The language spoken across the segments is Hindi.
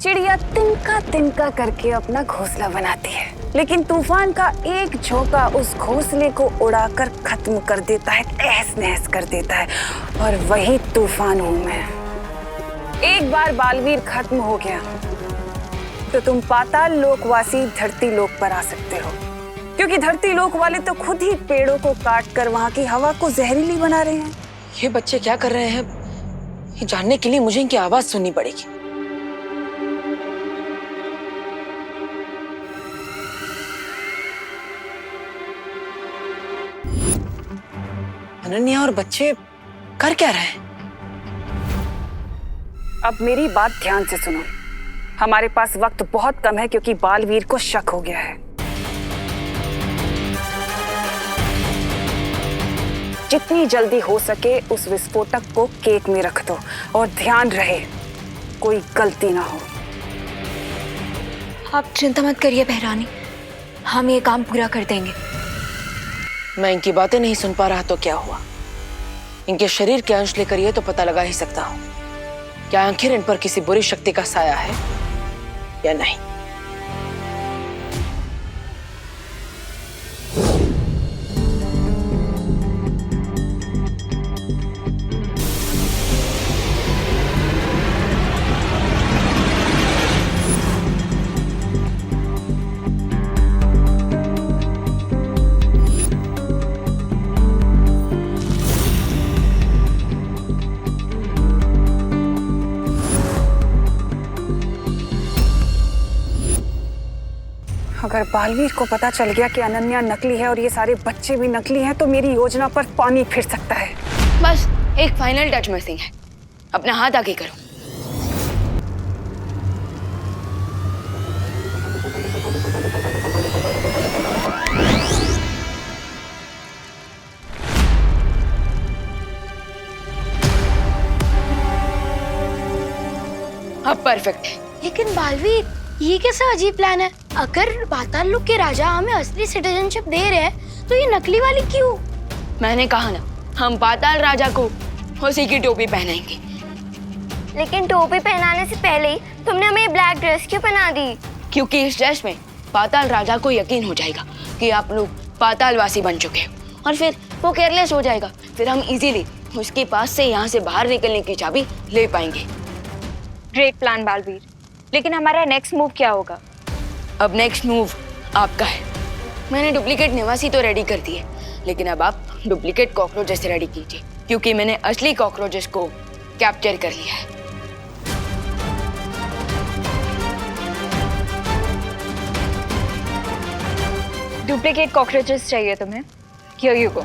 चिड़िया तिनका तिनका करके अपना घोंसला बनाती है, लेकिन तूफान का एक झोंका उस घोंसले को उड़ाकर खत्म कर देता है, तहस नहस कर देता है। और वही तूफान हूं मैं। एक बार बालवीर खत्म हो गया तो तुम पाताल लोकवासी धरती लोक पर आ सकते हो, क्योंकि धरती लोक वाले तो खुद ही पेड़ों को काट कर वहां की हवा को जहरीली बना रहे हैं। ये बच्चे क्या कर रहे हैं, ये जानने के लिए मुझे इनकी आवाज सुननी पड़ेगी। अनन्या और बच्चे कर क्या रहे हैं? अब मेरी बात ध्यान से सुनो। हमारे पास वक्त बहुत कम है, क्योंकि बालवीर को शक हो गया है। जितनी जल्दी हो सके उस विस्फोटक को केक में रख दो, और ध्यान रहे कोई गलती ना हो। आप चिंता मत करिए बहरानी, हम ये काम पूरा कर देंगे। मैं इनकी बातें नहीं सुन पा रहा तो क्या हुआ? इनके शरीर के अंश लेकर ये तो पता लगा ही सकता हूं, क्या आखिर इन पर किसी बुरी शक्ति का साया है या नहीं। अगर बालवीर को पता चल गया कि अनन्या नकली है और ये सारे बच्चे भी नकली हैं, तो मेरी योजना पर पानी फिर सकता है। बस एक फाइनल टच मिसिंग है, अपना हाथ आगे करो। अब परफेक्ट है। लेकिन बालवीर, ये कैसा अजीब प्लान है? अगर पाताल लोक के राजा हमें असली सिटीजनशिप दे रहे हैं, तो ये नकली वाली क्यों? मैंने कहा ना, हम पाताल राजा को उसी की टोपी पहनाएंगे। लेकिन टोपी पहनाने से पहले ही तुमने हमें ब्लैक ड्रेस क्यों पहना दी? क्योंकि इस ड्रेस में पाताल राजा को यकीन हो जाएगा कि आप लोग पातालवासी बन चुके हो, और फिर वो केयरलेस हो जाएगा। फिर हम इजीली उसके पास से यहाँ से बाहर निकलने की चाबी ले पाएंगे। ग्रेट प्लान बालवीर, लेकिन हमारा नेक्स्ट मूव क्या होगा? अब नेक्स्ट मूव आपका है। मैंने डुप्लीकेट निवासी तो रेडी कर दिए, लेकिन अब आप डुप्लीकेट कॉकरोचेस रेडी कीजिए, क्योंकि मैंने असली कॉकरोचेस को कैप्चर कर लिया है। डुप्लीकेट कॉकरोचेस चाहिए तुम्हें? Here you go.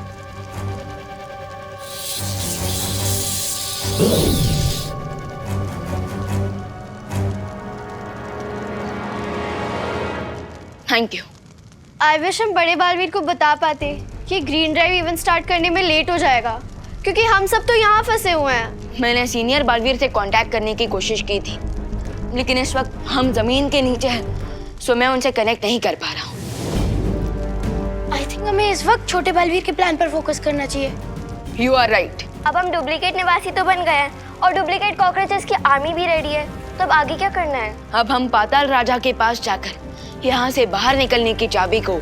Thank you. I wish हम बड़े बालवीर को बता पाते कि ग्रीन ड्राइव इवेंट स्टार्ट करने में लेट हो जाएगा, क्योंकि हम सब तो यहाँ फंसे हुए हैं। मैंने सीनियर बालवीर से कांटेक्ट करने की कोशिश की थी, लेकिन इस वक्त हम जमीन के नीचे हैं, सो मैं उनसे कनेक्ट नहीं कर पा रहा हूँ। आई थिंक हमें इस वक्त छोटे बालवीर के प्लान पर फोकस करना चाहिए। You are right. अब हम डुप्लीकेट निवासी तो बन गए हैं, और डुप्लीकेट कॉकरोचेस की आर्मी भी रेडी है, तो अब आगे क्या करना है? अब हम पाताल राजा के पास जाकर यहाँ से बाहर निकलने की चाबी को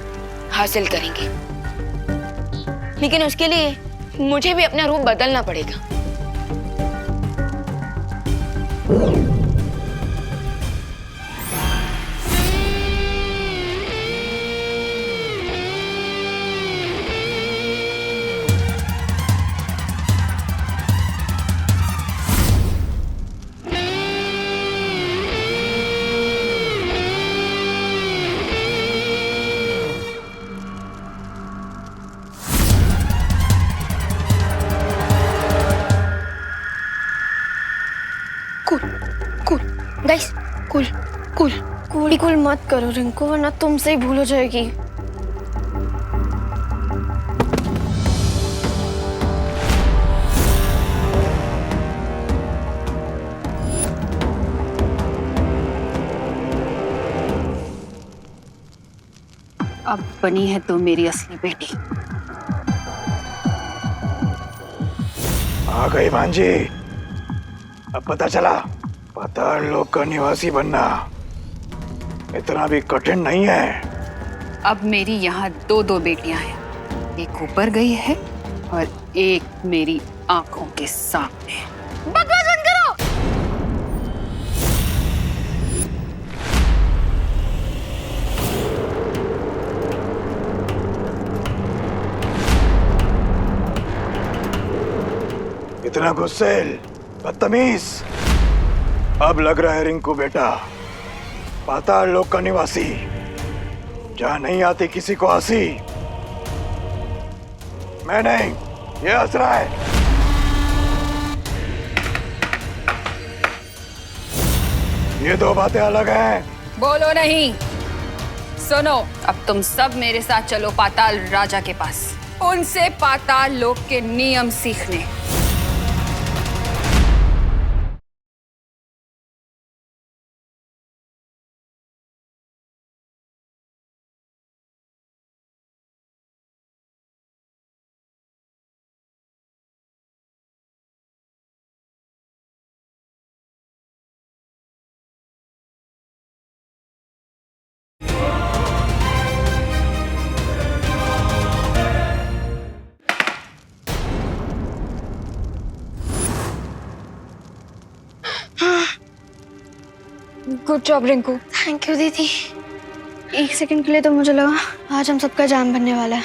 हासिल करेंगे, लेकिन उसके लिए मुझे भी अपना रूप बदलना पड़ेगा। Guys, cool cool cool cool मत करो रिंकू, वरना तुमसे ही भूल हो जाएगी। अब बनी है तो मेरी असली बेटी। आ गई भांजी, अब पता चला पाताल लोक का निवासी बनना इतना भी कठिन नहीं है। अब मेरी यहाँ दो दो बेटियां हैं, एक ऊपर गई है और एक मेरी आंखों के सामने। बकवास बंद करो। इतना गुस्सेल, बदतमीज। अब लग रहा है रिंकू बेटा पाताल लोक का निवासी, जहां नहीं आती किसी को हंसी। मैं नहीं, ये हंस रहा है। ये दो बातें अलग हैं। बोलो नहीं, सुनो। अब तुम सब मेरे साथ चलो पाताल राजा के पास, उनसे पाताल लोक के नियम सीखने। Good job Rinku. Thank you दीदी। एक सेकंड के लिए तो मुझे लगा आज हम सबका जान बनने वाला है।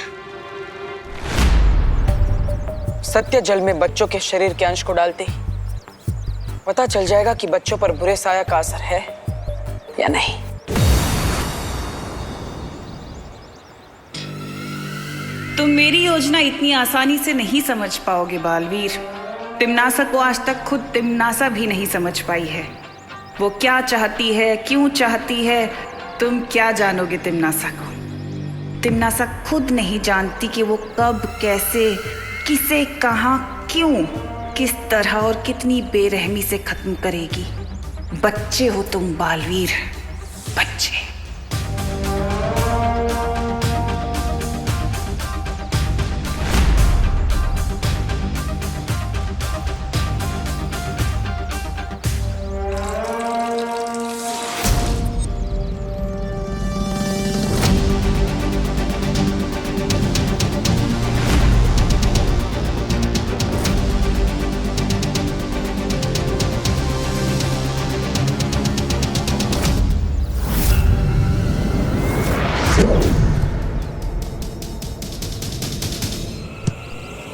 सत्य जल में बच्चों के शरीर के अंश को डालते ही पता चल जाएगा कि बच्चों पर बुरे साया का असर है या नहीं। तुम मेरी योजना इतनी आसानी से नहीं समझ पाओगे बालवीर। तिम्नासा को आज तक खुद तिम्नासा भी नहीं समझ पाई है। वो क्या चाहती है, क्यों चाहती है, तुम क्या जानोगे तिम्नासा को। तिम्नासा खुद नहीं जानती कि वो कब, कैसे, किसे, कहाँ, क्यों, किस तरह और कितनी बेरहमी से खत्म करेगी। बच्चे हो तुम बालवीर, बच्चे।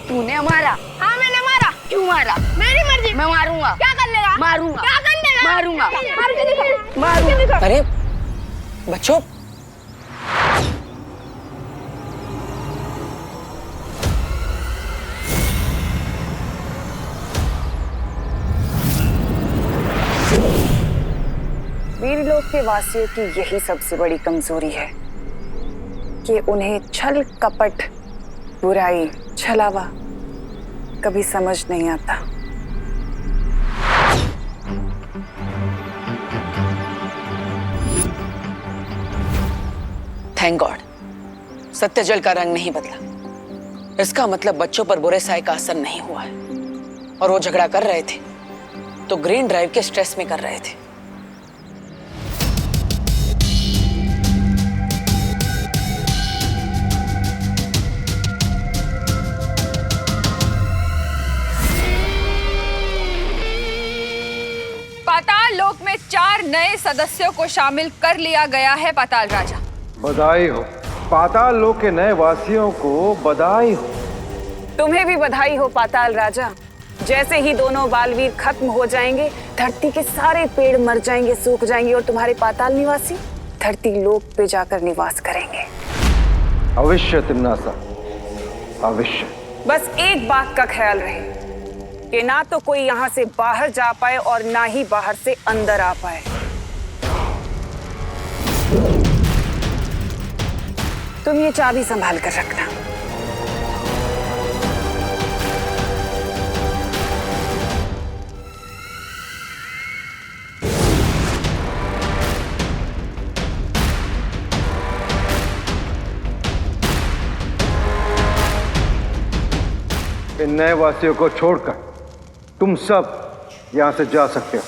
तूने मारा? हाँ मैंने मारा। क्यों मारा? मेरी मर्जी। मैं मारूंगा। क्या कर लेगा? मारूंगा। क्या कर लेगा? मारूंगा। मार के दिखा। मारूंगा। अरे बच्चों, वीरलोक के वासियों की यही सबसे बड़ी कमजोरी है कि उन्हें छल, कपट, बुराई, छलावा कभी समझ नहीं आता। थैंक गॉड सत्यजल का रंग नहीं बदला। इसका मतलब बच्चों पर बुरे साए का असर नहीं हुआ है। और वो झगड़ा कर रहे थे तो ग्रीन ड्राइव के स्ट्रेस में कर रहे थे। पाताल लोक में 4 नए सदस्यों को शामिल कर लिया गया है पाताल राजा। बधाई हो पाताल लोक के नए वासियों को, बधाई हो। तुम्हें भी बधाई हो पाताल राजा। जैसे ही दोनों बालवीर खत्म हो जाएंगे, धरती के सारे पेड़ मर जाएंगे, सूख जाएंगे और तुम्हारे पाताल निवासी धरती लोक पे जाकर निवास करेंगे। अवश्य तिम्नासा, अवश्य। बस एक बात का ख्याल रहे कि ना तो कोई यहाँ से बाहर जा पाए और ना ही बाहर से अंदर आ पाए। तुम ये चाबी संभाल कर रखना। इन नए वासियों को छोड़कर तुम सब यहां से जा सकते हो।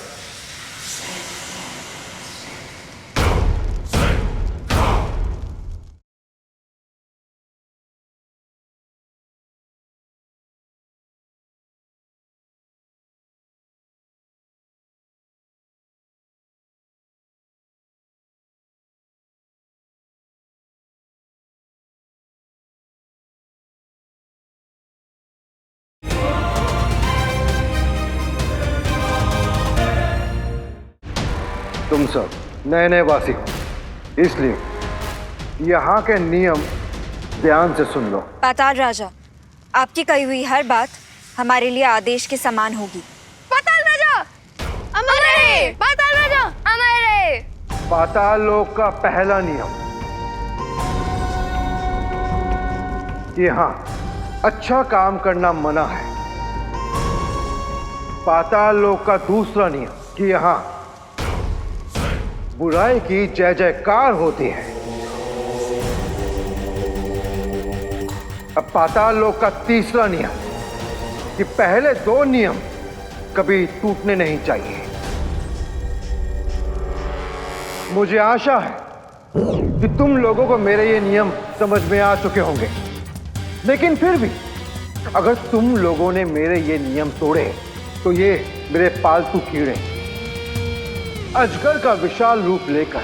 तुम सब नए नए वासी हो, इसलिए यहाँ के नियम ध्यान से सुन लो। पाताल राजा, आपकी कही हुई हर बात हमारे लिए आदेश के समान होगी। पाताल राजा अमर रहे! पाताल राजा अमर रहे! पाताल लोक का पहला नियम कि हाँ, अच्छा काम करना मना है। पाताल लोक का दूसरा नियम कि यहाँ बुराई की जय जयकार होती है। अब पाताल लोक का तीसरा नियम कि पहले दो नियम कभी टूटने नहीं चाहिए। मुझे आशा है कि तुम लोगों को मेरे ये नियम समझ में आ चुके होंगे, लेकिन फिर भी अगर तुम लोगों ने मेरे ये नियम तोड़े तो ये मेरे पालतू कीड़े अजगर का विशाल रूप लेकर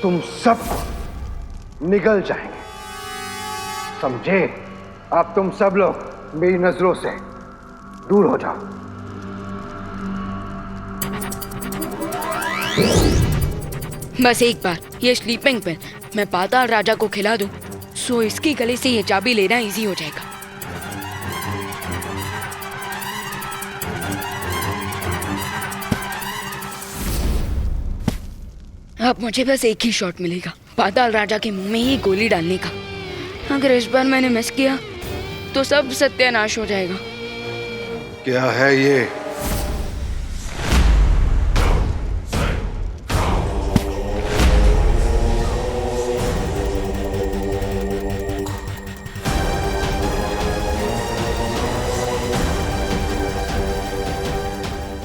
तुम सबको निगल जाएंगे। समझे? अब तुम सब लोग मेरी नजरों से दूर हो जाओ। बस एक बार ये स्लीपिंग पिल मैं पाताल राजा को खिला दूं, सो इसकी गले से ये चाबी लेना इजी हो जाएगा। अब मुझे बस एक ही शॉट मिलेगा, पाताल राजा के मुंह में ही गोली डालने का। अगर इस बार मैंने मिस किया तो सब सत्यानाश हो जाएगा। क्या है ये?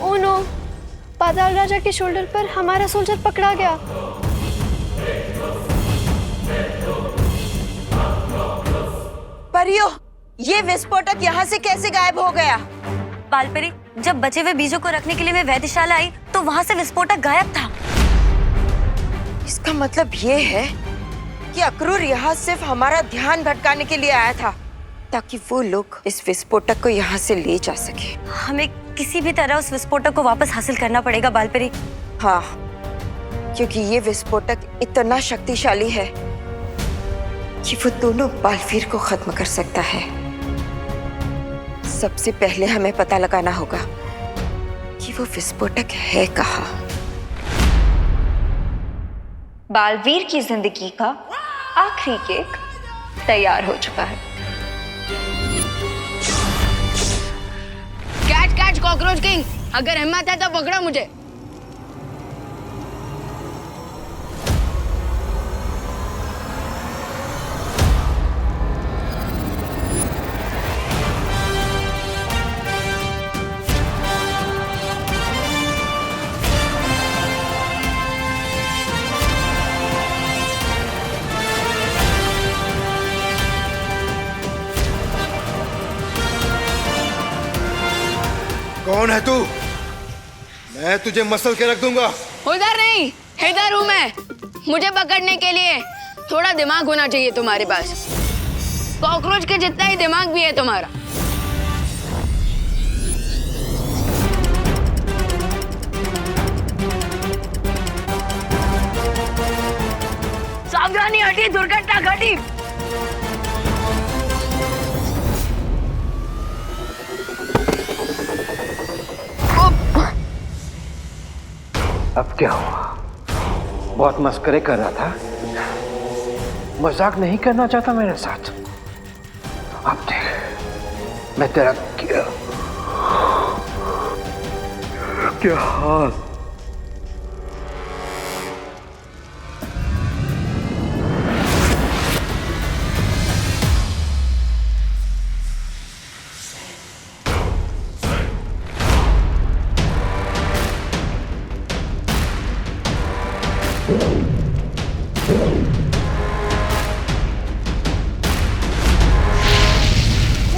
Oh no! पाताल राजा के शोल्डर पर हमारा सोल्जर पकड़ा गया। परियो, ये विस्फोटक यहाँ से कैसे गायब हो गया? बालपरी, जब बचे हुए बीजों को रखने के लिए मैं वैद्यशाला आई तो वहाँ से विस्फोटक गायब था। इसका मतलब ये है कि अक्रूर यहाँ सिर्फ हमारा ध्यान भटकाने के लिए आया था, ताकि वो लोग इस विस्फोटक को यहाँ से ले जा सके। हमें किसी भी तरह उस विस्फोटक को वापस हासिल करना पड़ेगा बालपरी। हाँ, क्योंकि ये विस्फोटक इतना शक्तिशाली है कि वो दोनों बालवीर को खत्म कर सकता है। सबसे पहले हमें पता लगाना होगा कि वो विस्फोटक है कहाँ। बालवीर की जिंदगी का आखिरी केक तैयार हो चुका है। कैच कैच कॉकरोच किंग, अगर हिम्मत है तो पकड़ो मुझे। कौन है तू? मैं तुझे मसल के रख दूंगा। उधर नहीं, इधर हूँ मैं। मुझे पकड़ने के लिए थोड़ा दिमाग होना चाहिए तुम्हारे पास। कॉकरोच के जितना ही दिमाग भी है तुम्हारा। सावधानी, हटी, दुर्घटना घटी। अब क्या हुआ? बहुत मस्करे कर रहा था, मजाक नहीं करना चाहता मेरे साथ। अब देख मैं तेरा क्या हाल।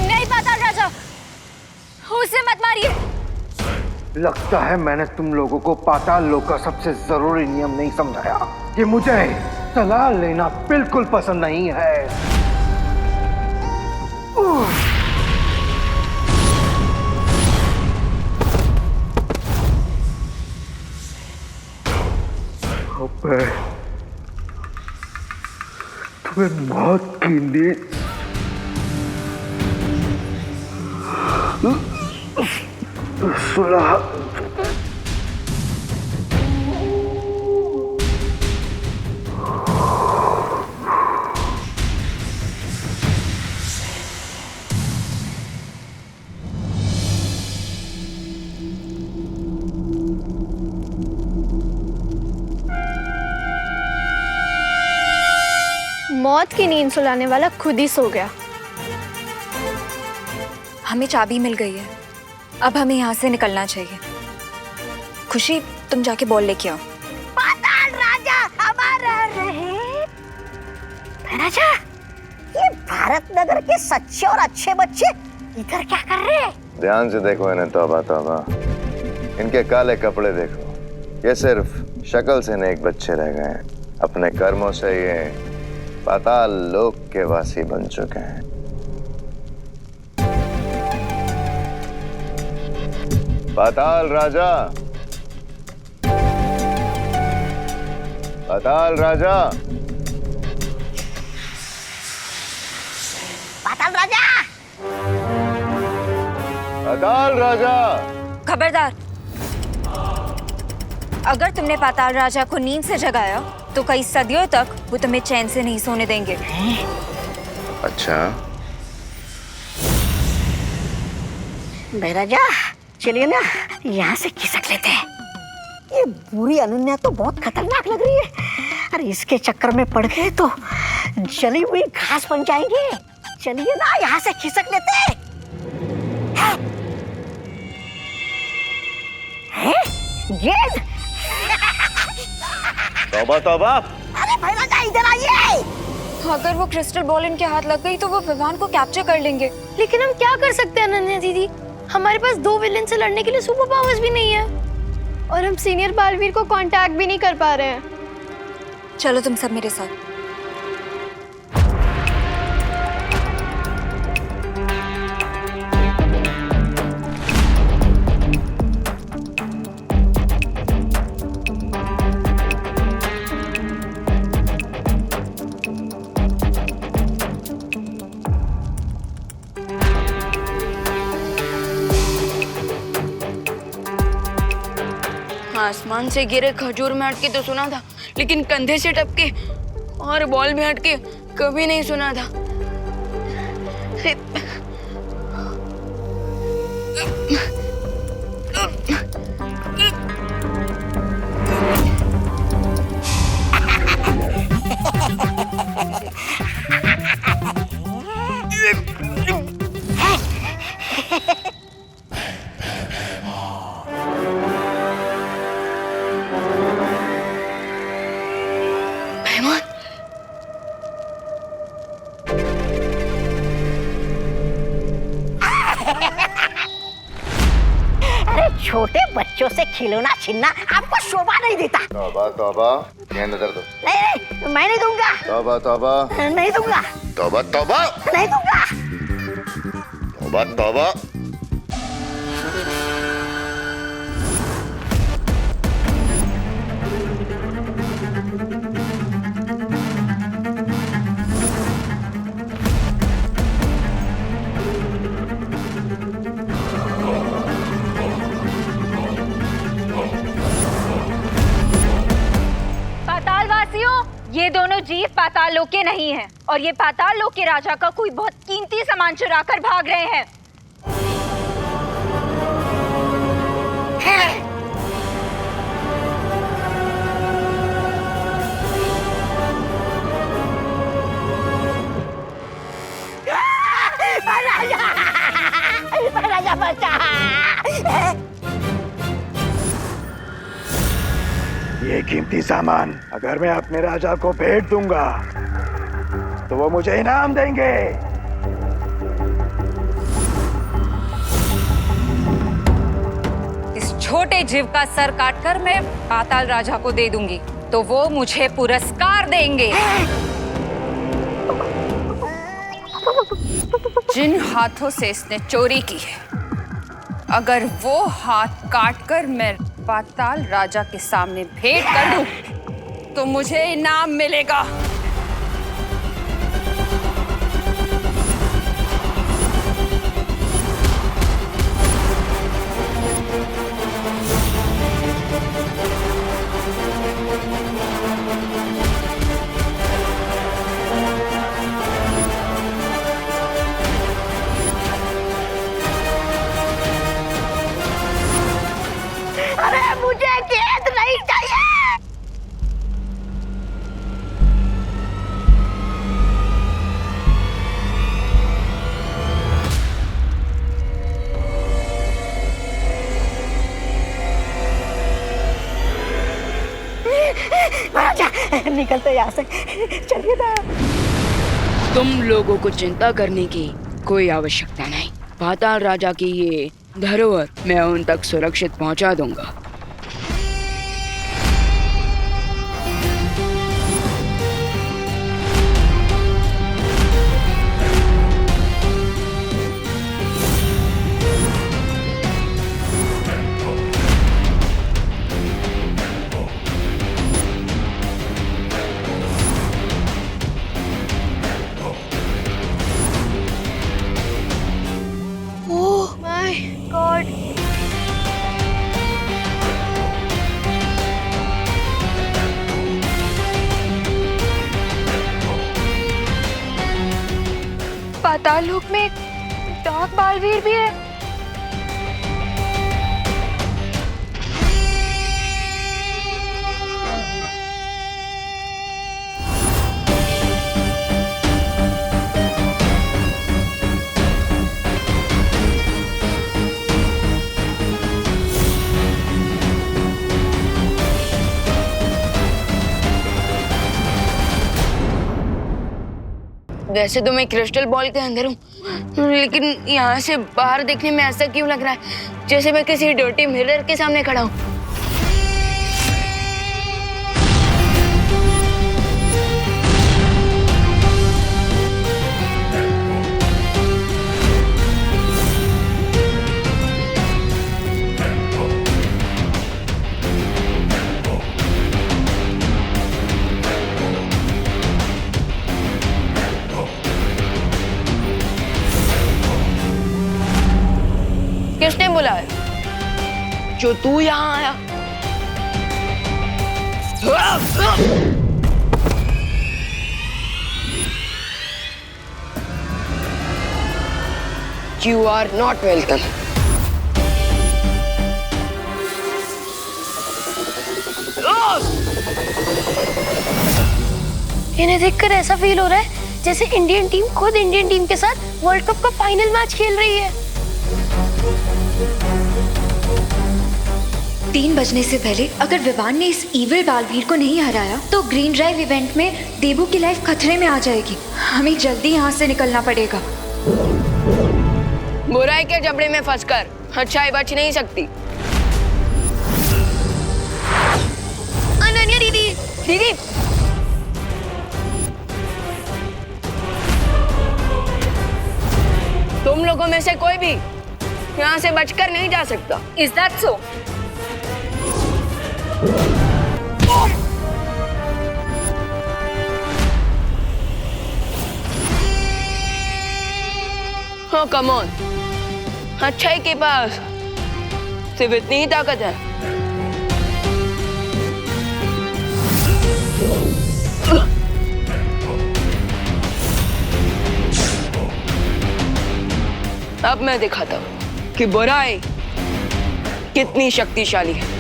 नहीं पाताल राजा, उसे मत मारिए। लगता है मैंने तुम लोगों को पाताल लोक का सबसे जरूरी नियम नहीं समझाया कि मुझे सलाह लेना बिल्कुल पसंद नहीं है। अब मैं तुम्हें मौत की नींद सुला। मौत की नींद सुलाने वाला खुद ही सो गया। हमें चाबी मिल गई है, अब हमें यहाँ से निकलना चाहिए। खुशी, तुम जाके बॉल लेके आओ। पाताल राजा हमारा रहे। राजा, ये भारत नगर के सच्चे और अच्छे बच्चे इधर क्या कर रहे हैं? ध्यान से देखो इन्हें, तौबा तौबा। इनके काले कपड़े देखो, ये सिर्फ शक्ल से नेक बच्चे रह गए हैं, अपने कर्मों से ये पाताल लोक के वासी बन चुके हैं। पाताल राजा, पाताल राजा, पाताल राजा, पाताल राजा। खबरदार, अगर तुमने पाताल राजा को नींद से जगाया तो कई सदियों तक वो तुम्हें चैन से नहीं सोने देंगे। अच्छा, राजा चलिए ना, यहाँ से खिसक लेते हैं। ये बुरी अनन्या तो बहुत खतरनाक लग रही है। अरे इसके चक्कर में पड़ गए तो जली हुई घास बन जाएंगे। चलिए ना, यहाँ से खिसक लेते हैं। गेंद। तौबा तौबा। अरे भाई राजा, इधर आइए। अगर वो क्रिस्टल बॉल इनके हाथ लग गई तो वो विवान को कैप्चर कर लेंगे। लेकिन हम क्या कर सकते हैं अनन्या दीदी? हमारे पास 2 विलेन से लड़ने के लिए सुपर पावर्स भी नहीं है और हम सीनियर बालवीर को कांटेक्ट भी नहीं कर पा रहे हैं। चलो तुम सब मेरे साथ। आसमान से गिरे खजूर में हटके तो सुना था, लेकिन कंधे से टपके और बॉल में हटके कभी नहीं सुना था। छोटे बच्चों से खिलौना छीनना आपको शोभा नहीं देता। तौबा तौबा। गेंद उधर दो। नहीं, मैं नहीं दूंगा। तौबा तौबा। नहीं दूंगा। तौबा तौबा। नहीं दूंगा। तौबा तौबा। ये दोनों जीव पाताल लोक के नहीं हैं और ये पाताल लोक के राजा का कोई बहुत कीमती सामान चुरा कर भाग रहे हैं। राजा बचा। ये कीमती सामान अगर मैं अपने राजा को भेंट दूंगा तो वो मुझे इनाम देंगे। इस छोटे जीव का सर काटकर मैं पाताल राजा को दे दूंगी तो वो मुझे पुरस्कार देंगे। जिन हाथों से इसने चोरी की है, अगर वो हाथ काटकर मैं पाताल राजा के सामने भेंट कर दूं तो मुझे इनाम मिलेगा। अरे मुझे गेंद नहीं चाहिए। राजा निकलते यहाँ से, चलिए ना। तुम लोगों को चिंता करने की कोई आवश्यकता नहीं। पाताल राजा की ये धरोहर मैं उन तक सुरक्षित पहुंचा दूंगा। Oh my God. पाताल लोक में डार्क बालवीर भी है। वैसे तो मैं क्रिस्टल बॉल के अंदर हूँ, लेकिन यहाँ से बाहर देखने में ऐसा क्यों लग रहा है जैसे मैं किसी डर्टी मिरर के सामने खड़ा हूँ। किसने बुलाया? जो तू यहाँ आया? You are not welcome. इन्हें देखकर ऐसा फील हो रहा है जैसे इंडियन टीम खुद इंडियन टीम के साथ वर्ल्ड कप का फाइनल मैच खेल रही है। 3 बजने से पहले अगर विवान ने इस इविल बालवीर को नहीं हराया तो ग्रीन ड्राइव इवेंट में देबू की लाइफ खतरे में आ जाएगी। हमें जल्दी यहाँ से निकलना पड़ेगा। बुराई के जबड़े में फंसकर अच्छाई बच नहीं सकती। अनन्या दीदी, दीदी, तुम लोगों में से कोई भी यहाँ से बचकर नहीं जा सकता। Is that so? हाँ, कम ऑन। अच्छाई के पास सिर्फ इतनी ही ताकत है। अब मैं दिखाता हूँ कि बुराई कितनी शक्तिशाली है।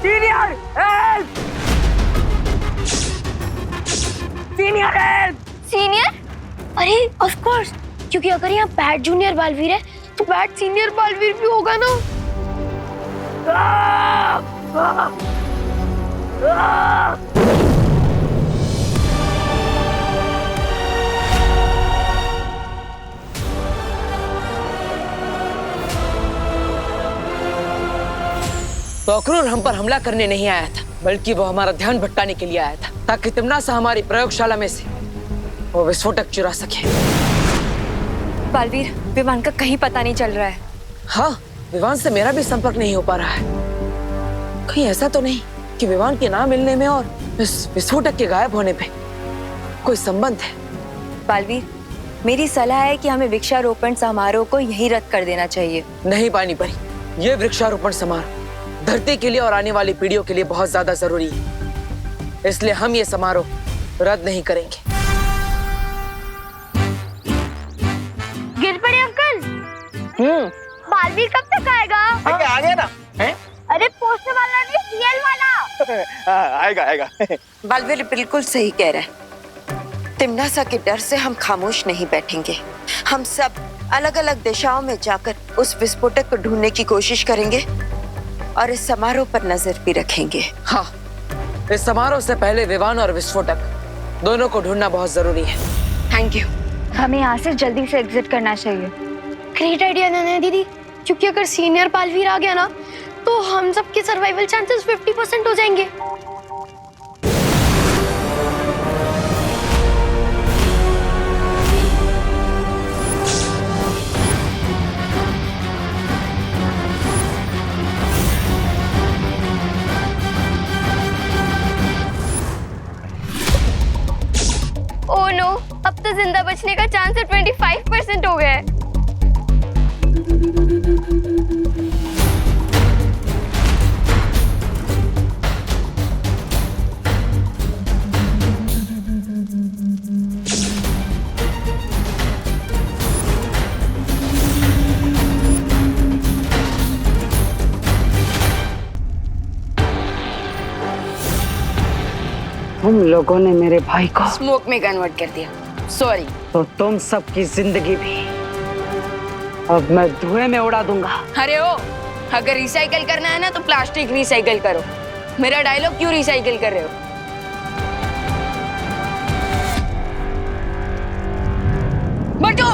Senior help! Senior help! Senior? अरे ऑफ कोर्स, क्योंकि अगर यहाँ बैड जूनियर बालवीर है तो बैड सीनियर बालवीर भी होगा ना। तो अक्रूर हम पर हमला करने नहीं आया था, बल्कि वो हमारा ध्यान भटकाने के लिए आया था, ताकि तिम्नासा हमारी प्रयोगशाला में से वो विस्फोटक चुरा सके। बालवीर, विवान का कहीं पता नहीं चल रहा है। हाँ, विवान से मेरा भी संपर्क नहीं हो पा रहा है। कहीं ऐसा तो नहीं कि विवान के ना मिलने में और इस विस्फोटक के गायब होने पे कोई संबंध है? बालवीर, मेरी सलाह है कि हमें वृक्षारोपण समारोह को यहीं रद्द कर देना चाहिए। नहीं पानी परी, ये वृक्षारोपण समारोह धरती के लिए और आने वाली पीढ़ियों के लिए बहुत ज्यादा जरूरी है, इसलिए हम ये समारोह रद्द नहीं करेंगे। गिर पड़े अंकल। बालवीर कब तक आएगा? आ गया ना है? अरे पोस्टर वाला नहीं, सीएल वाला। आएगा आएगा। बालवीर बिल्कुल सही कह रहा है। तिम्नासा के डर से हम खामोश नहीं बैठेंगे। हम सब अलग अलग दिशाओं में जाकर उस विस्फोटक को ढूंढने की कोशिश करेंगे और इस समारोह पर नजर भी रखेंगे। हाँ, इस समारोह से पहले विवान और विस्फोटक दोनों को ढूंढना बहुत जरूरी है। Thank you. हमें यहाँ से जल्दी से एग्जिट करना चाहिए। ग्रेट आइडिया नन्या दीदी, क्योंकि अगर सीनियर बालवीर आ गया ना तो हम सबके सर्वाइवल चांसेस 50% हो जाएंगे। ओह नो, अब तो जिंदा बचने का चांस 25% हो गया है। तुम लोगों ने मेरे भाई को स्मोक में कन्वर्ट कर दिया। सॉरी। तो तुम सबकी जिंदगी भी अब मैं धुएं में उड़ा दूंगा। अरे ओ, अगर रिसाइकल करना है ना तो प्लास्टिक रिसाइकल करो। मेरा डायलॉग क्यों रिसाइकल कर रहे हो? बटो!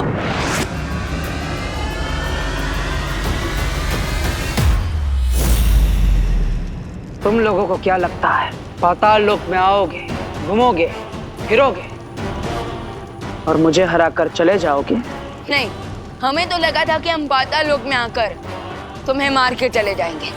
तुम लोगों को क्या लगता है पाताल लोक में आओगे, घूमोगे, फिरोगे और मुझे हरा कर चले जाओगे? नहीं, हमें तो लगा था कि हम पाताल लोक में आकर तुम्हें मार के चले जाएंगे।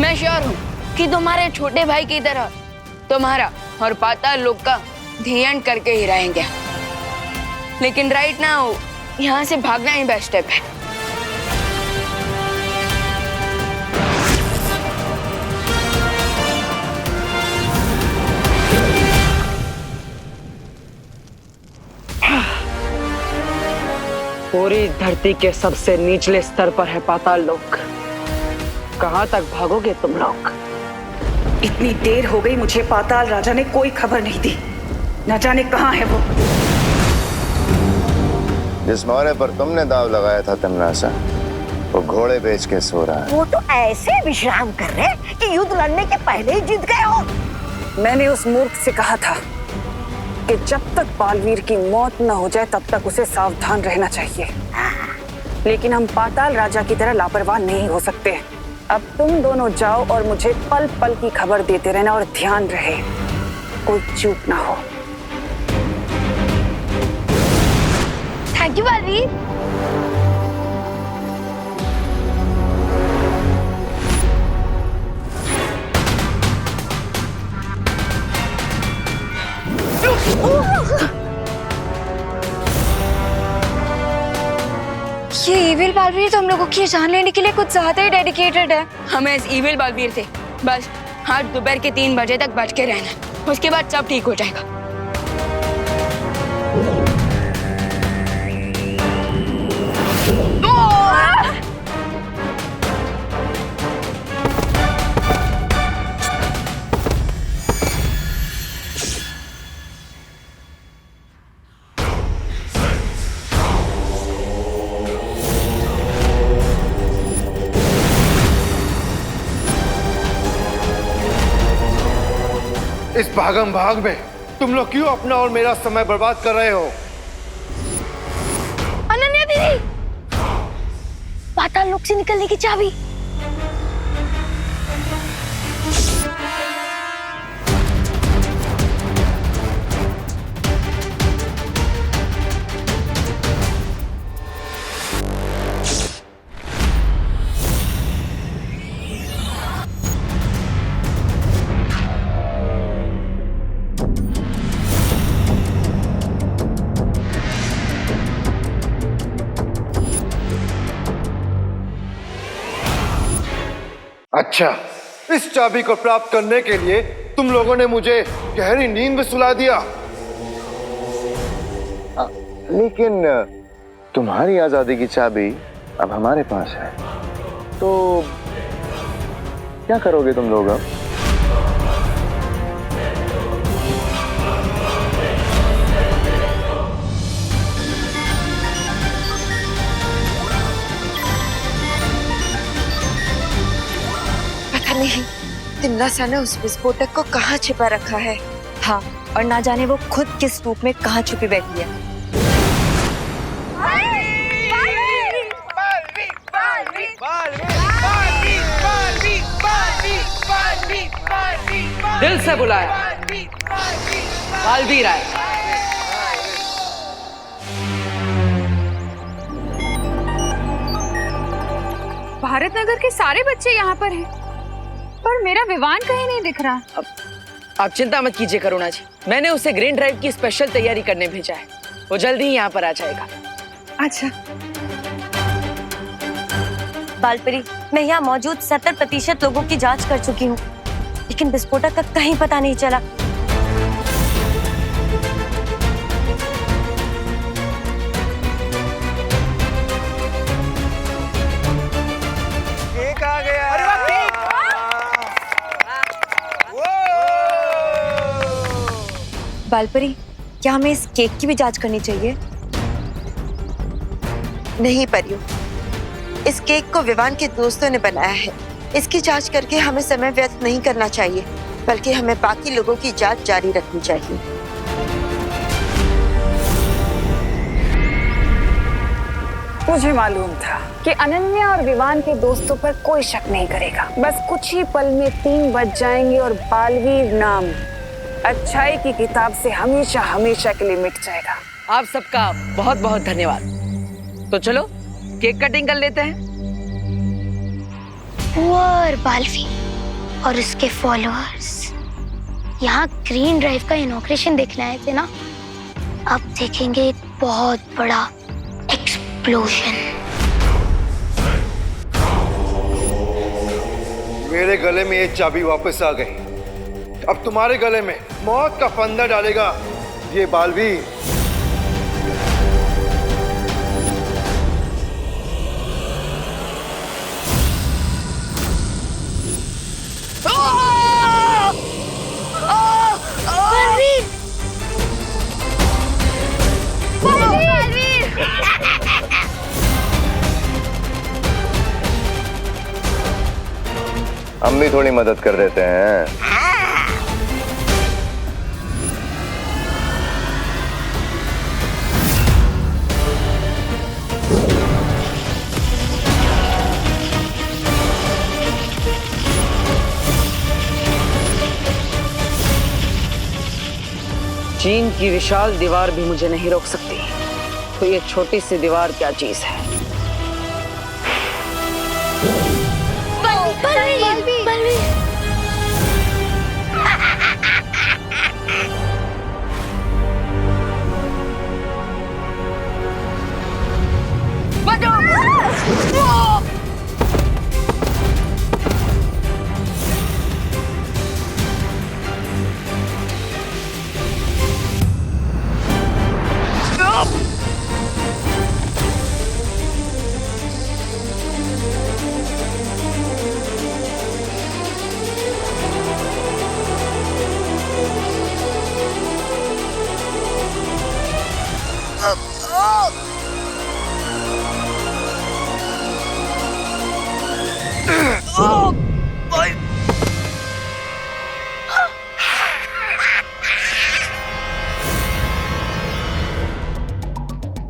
मैं श्योर हूँ कि तुम्हारे छोटे भाई की तरह तुम्हारा और पाताल लोक का ध्यान करके ही रहेंगे। लेकिन राइट नाउ यहाँ से भागना ही बेस्ट स्टेप है। पूरी धरती के सबसे निचले स्तर पर है पाताल लोक। कहां तक भागोगे तुम लोग? इतनी देर हो गई, मुझे पाताल राजा ने कोई खबर नहीं दी। न जाने कहाँ है वो। जिस मोहरे पर तुमने दाव लगाया था तिम्नासा, वो घोड़े बेच के सो रहा है। वो तो ऐसे विश्राम कर रहे कि युद्ध लड़ने के पहले ही जीत गए हो। मैंने उस मूर्ख से कहा था कि जब तक बालवीर की मौत न हो जाए तब तक उसे सावधान रहना चाहिए। लेकिन हम पाताल राजा की तरह लापरवाह नहीं हो सकते। अब तुम दोनों जाओ और मुझे पल पल की खबर देते रहना और ध्यान रहे कोई चूक ना हो। Thank you Baalveer. ये इविल बालवीर तो हम लोगों की जान लेने के लिए कुछ ज्यादा ही डेडिकेटेड है। हम इस इविल बालवीर थे, बस आज दोपहर के 3 बजे तक बच के रहना, उसके बाद सब ठीक हो जाएगा। इस भागम भाग में तुम लोग क्यों अपना और मेरा समय बर्बाद कर रहे हो? अनन्या दीदी, पाताल लोक से निकलने की चाबी। अच्छा, इस चाबी को प्राप्त करने के लिए तुम लोगों ने मुझे गहरी नींद में सुला दिया। लेकिन तुम्हारी आजादी की चाबी अब हमारे पास है, तो क्या करोगे तुम लोग अब? नहीं, तिम्नासा ने उस विस्फोटक को कहाँ छिपा रखा है। हाँ, और ना जाने वो खुद किस रूप में कहाँ छुपी बैठी है। दिल से बुलाया, बालवीर आए। भारत नगर के सारे बच्चे यहाँ पर हैं, पर मेरा विवान कहीं नहीं दिख रहा। आप चिंता मत कीजिए करुणा जी, मैंने उसे ग्रीन ड्राइव की स्पेशल तैयारी करने भेजा है। वो जल्दी ही यहाँ पर आ जाएगा। अच्छा बालपरी, मैं यहाँ मौजूद 70% लोगों की जांच कर चुकी हूँ, लेकिन विस्फोटक का कहीं पता नहीं चला। केक आ गया। बालपरी, क्या हमें इस केक की भी जांच करनी चाहिए? नहीं परियो, इस केक को विवान के दोस्तों ने बनाया है। इसकी जांच करके हमें समय व्यर्थ नहीं करना चाहिए, बल्कि हमें बाकी लोगों की जांच जारी रखनी चाहिए। मुझे मालूम था कि अनन्या और विवान के दोस्तों पर कोई शक नहीं करेगा। बस कुछ ही पल में 3 बज जाएंगे और बालवीर नाम अच्छाई की किताब से हमेशा हमेशा के लिए मिट जाएगा। आप सबका बहुत बहुत धन्यवाद। तो चलो केक कटिंग कर लेते हैं। और बालवीर और उसके फॉलोअर्स यहाँ ग्रीन ड्राइव का इनॉग्रेशन देखने आए थे ना, अब देखेंगे एक बहुत बड़ा एक्सप्लोजन। मेरे गले में ये चाबी वापस आ गई। अब तुम्हारे गले में मौत का फंदा डालेगा ये बालवीर। हम भी थोड़ी मदद कर देते हैं। चीन की विशाल दीवार भी मुझे नहीं रोक सकती, तो ये छोटी सी दीवार क्या चीज है।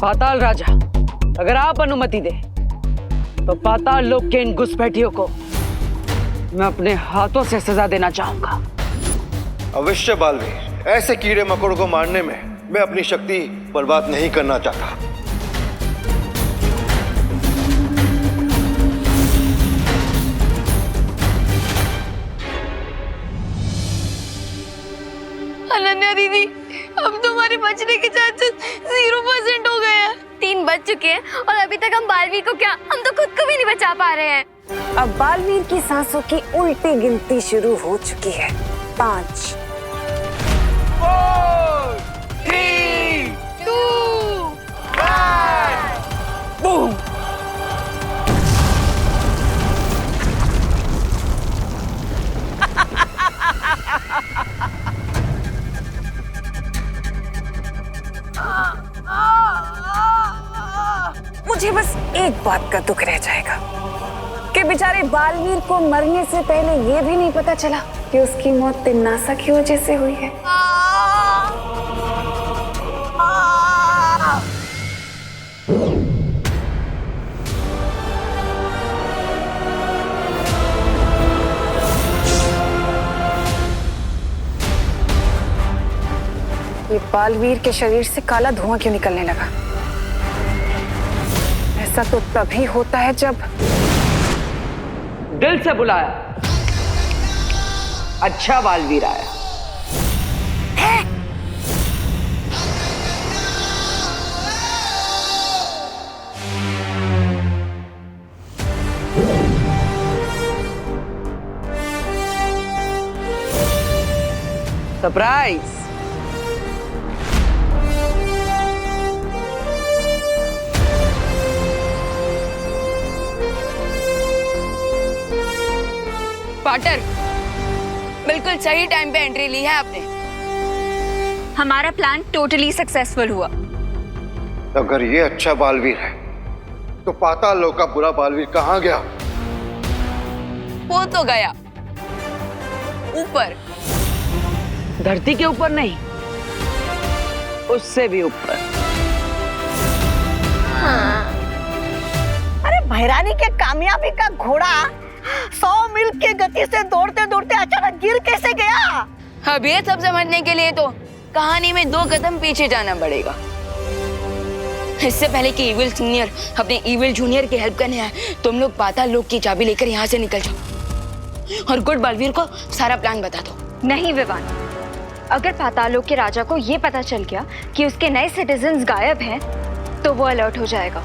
पाताल राजा, अगर आप अनुमति दे तो पाताल लोक के इन घुसपैठियों को मैं अपने हाथों से सजा देना चाहूंगा। अवश्य बालवीर, ऐसे कीड़े मकोड़ों को मारने में मैं अपनी शक्ति बर्बाद नहीं करना चाहता। अनन्या दीदी, अब तुम्हारे बचने के चांसेस 0% हो गए हैं। 3 बज चुके हैं और अभी तक हम बालवीर को क्या, हम तो खुद को भी नहीं बचा पा रहे हैं। अब बालवीर की सांसों की उल्टी गिनती शुरू हो चुकी है। 5 4 3 2 1 बूम। मुझे बस एक बात का दुख रह जाएगा कि बेचारे बालवीर को मरने से पहले ये भी नहीं पता चला कि उसकी मौत तिम्नासा की वजह से हुई है। ये बालवीर के शरीर से काला धुआं क्यों निकलने लगा? ऐसा तो तभी होता है जब दिल से बुलाया, अच्छा बालवीर आया। सरप्राइज। पार्टनर, बिल्कुल सही टाइम पे एंट्री ली है आपने। हमारा प्लान टोटली सक्सेसफुल हुआ। अगर ये अच्छा बालवीर है तो पाताल लोक का बुरा बालवीर कहाँ गया? वो तो गया ऊपर। धरती के ऊपर नहीं, उससे भी ऊपर। अरे भैरानी के कामयाबी का घोड़ा 100 मील की गति से दौड़ते दौड़ते अचानक गिर कैसे गया? अब ये सब समझने के लिए तो कहानी में 2 कदम पीछे जाना पड़ेगा। इससे पहले कि इविल सीनियर अपने इविल जूनियर की हेल्प करने आए, तुम लोग पाताल लोक की चाबी लेकर यहाँ से निकल जाओ और गुड बालवीर को सारा प्लान बता दो। नहीं विवान, अगर पाताल लोक के राजा को ये पता चल गया कि उसके नए सिटीजन्स गायब हैं, तो वो अलर्ट हो जाएगा।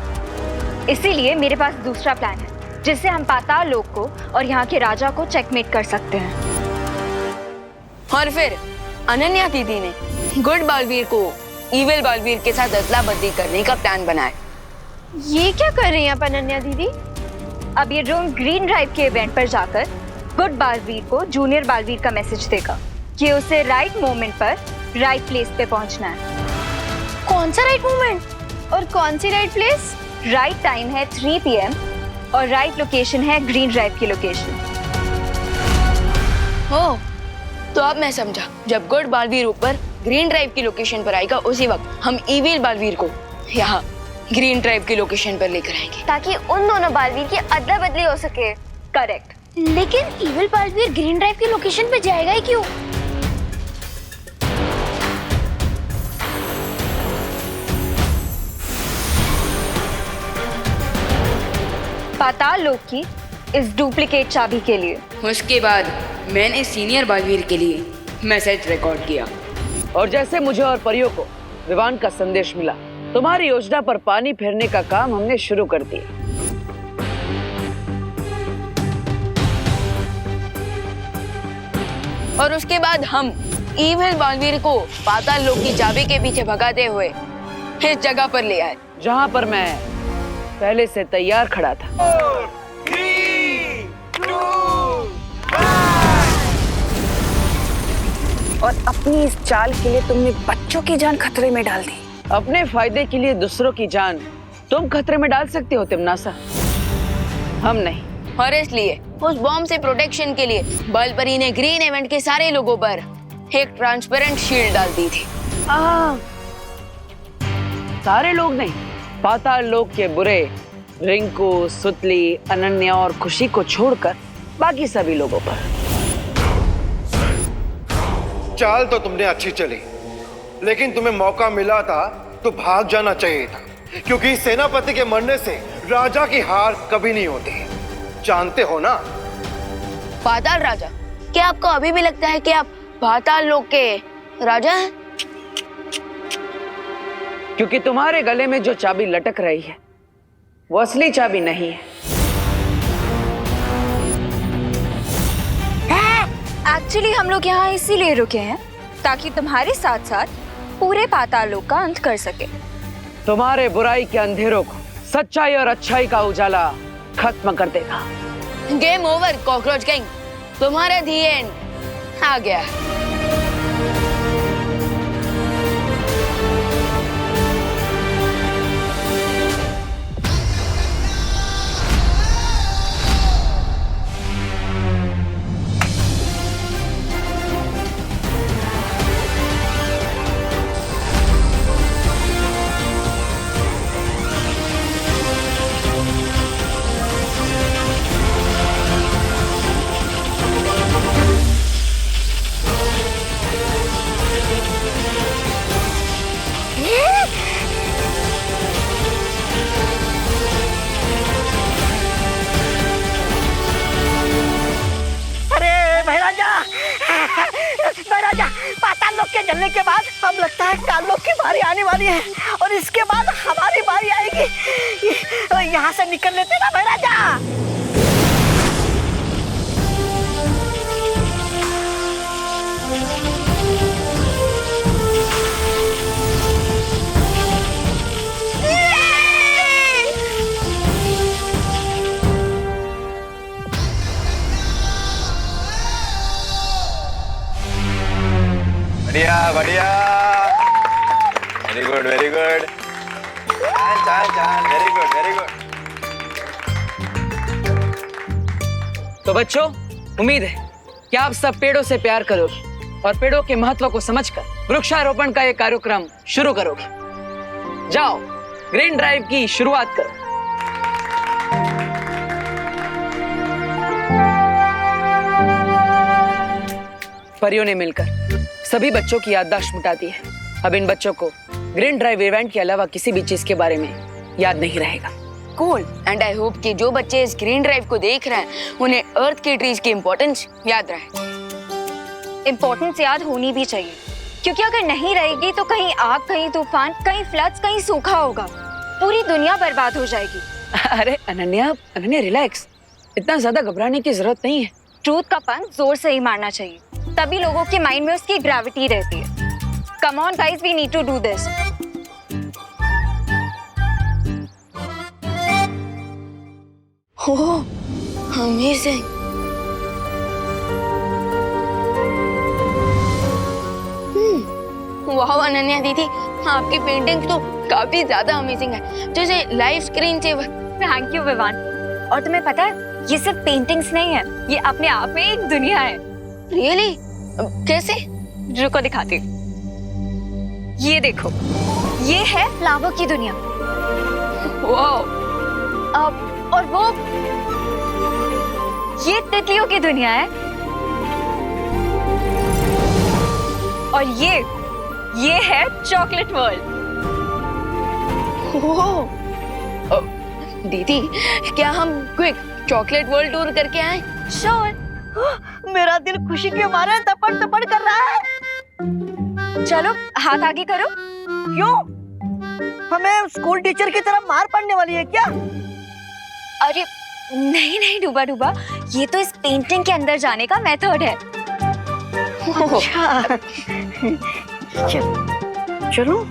इसीलिए मेरे पास दूसरा प्लान है जिससे हम पाताल लोक को और यहाँ के राजा को चेकमेट कर सकते हैं। और फिर अनन्या दीदी ने गुड बालवीर को इविल बालवीर के साथ अदला बदली करने का प्लान बनाया। ये क्या कर रही हैं आप अनन्या दीदी? अब ये ड्रोन ग्रीन ड्राइव के इवेंट पर जाकर गुड बालवीर को जूनियर बालवीर का मैसेज देगा कि उसे राइट मोमेंट पर राइट प्लेस पे पहुंचना है। कौन सा राइट मोमेंट और कौन सी राइट प्लेस? राइट टाइम है 3 PM और राइट लोकेशन है ग्रीन ड्राइव की लोकेशन। हो तो अब मैं समझा, जब गुड बालवीर ऊपर ग्रीन ड्राइव की लोकेशन पर आएगा उसी वक्त हम इविल बालवीर को यहाँ ग्रीन ड्राइव की लोकेशन पर लेकर आएंगे ताकि उन दोनों बालवीर की अदला बदली हो सके। करेक्ट। लेकिन इविल बालवीर ग्रीन ड्राइव की लोकेशन पे जाएगा ही क्यों? पाताल लोक की इस डुप्लीकेट चाबी के लिए। उसके बाद मैंने सीनियर बालवीर के लिए मैसेज रिकॉर्ड किया और जैसे मुझे और परियों को विवान का संदेश मिला, तुम्हारी योजना पर पानी फेरने का काम हमने शुरू कर दिया। और उसके बाद हम इविल बालवीर को पाताल लोक की चाबी के पीछे भगाते हुए इस जगह पर ले आए जहां पर मैं पहले से तैयार खड़ा था। 3, 2, और अपनी इस चाल के लिए तुमने बच्चों की जान खतरे में डाल दी। अपने फायदे के लिए दूसरों की जान तुम खतरे में डाल सकते हो तिम्नासा, हम नहीं। और इसलिए उस बॉम्ब से प्रोटेक्शन के लिए बलपरी ने ग्रीन इवेंट के सारे लोगों पर एक ट्रांसपेरेंट शील्ड डाल दी थी। सारे लोग नहीं, पाताल लोक के बुरे रिंकू, सुतली, अनन्या और खुशी को छोड़कर बाकी सभी लोगों पर। चाल तो तुमने अच्छी चली, लेकिन तुम्हें मौका मिला था तो भाग जाना चाहिए था, क्योंकि सेनापति के मरने से राजा की हार कभी नहीं होती, जानते हो ना? पाताल राजा, क्या आपको अभी भी लगता है कि आप पाताल लोक के राजा हैं? क्योंकि तुम्हारे गले में जो चाबी लटक रही है वो असली चाबी नहीं है। एक्चुअली हम लोग यहाँ इसीलिए रुके हैं ताकि तुम्हारे साथ साथ पूरे पाताल लोक का अंत कर सके। तुम्हारे बुराई के अंधेरों को सच्चाई और अच्छाई का उजाला खत्म कर देगा। गेम ओवर कॉकरोच गैंग, तुम्हारा दी एंड आ गया। महाराजा, पाताल लोक के जलने के बाद अब लगता है काल लोक की बारी आने वाली है और इसके बाद हमारी बारी आएगी। यहाँ से निकल लेते ना महाराजा। बढ़िया बढ़िया, वेरी गुड वेरी गुड, चाल चाल, वेरी गुड वेरी गुड। तो बच्चों, उम्मीद है कि आप सब पेड़ों से प्यार करोगे और पेड़ों के महत्व को समझकर वृक्षारोपण का ये कार्यक्रम शुरू करोगे। जाओ, ग्रीन ड्राइव की शुरुआत करो। परियों ने मिलकर सभी बच्चों की याददाश्त मिटा दी है। अब इन बच्चों को ग्रीन ड्राइव इवेंट के अलावा किसी भी चीज के बारे में याद नहीं रहेगा। कूल, एंड आई होप कि जो बच्चे इस ग्रीन ड्राइव को देख रहे हैं उन्हें अर्थ के ट्रीज की इम्पोर्टेंस याद रहे। इम्पोर्टेंस याद होनी भी चाहिए, क्योंकि अगर नहीं रहेगी तो कहीं आग, कहीं तूफान, कहीं फ्लड्स, कहीं सूखा होगा, पूरी दुनिया बर्बाद हो जाएगी। अरे अनन्या रिलैक्स, इतना ज्यादा घबराने की जरूरत नहीं है। ट्रूथ का पंच जोर से ही मारना चाहिए, तभी लोगों के माइंड में उसकी ग्रेविटी रहती है। Come on guys, we need to do this. Oh, amazing. वाह अनन्या दीदी, आपकी पेंटिंग तो काफी ज्यादा अमेजिंग है, जैसे लाइव स्क्रीन से। Thank you Vivan. और तुम्हें पता है, ये सिर्फ पेंटिंग्स नहीं है, ये अपने आप में एक दुनिया है। रियली? कैसे? रुको दिखाती हूँ। ये देखो, ये है फ्लावर की दुनिया। वाओ। और वो ये तितलियों की दुनिया है। और ये है चॉकलेट वर्ल्ड। दीदी, क्या हम क्विक चॉकलेट वर्ल्ड टूर करके आए? श्योर। मेरा दिल खुशी के मारे तपड़ तपड़ कर रहा है। चलो हाथ आगे करो। क्यों? हमें स्कूल टीचर की तरह मार पड़ने वाली है क्या? अरे नहीं डूबा डूबा, ये तो इस पेंटिंग के अंदर जाने का मेथड है। अच्छा। चलो।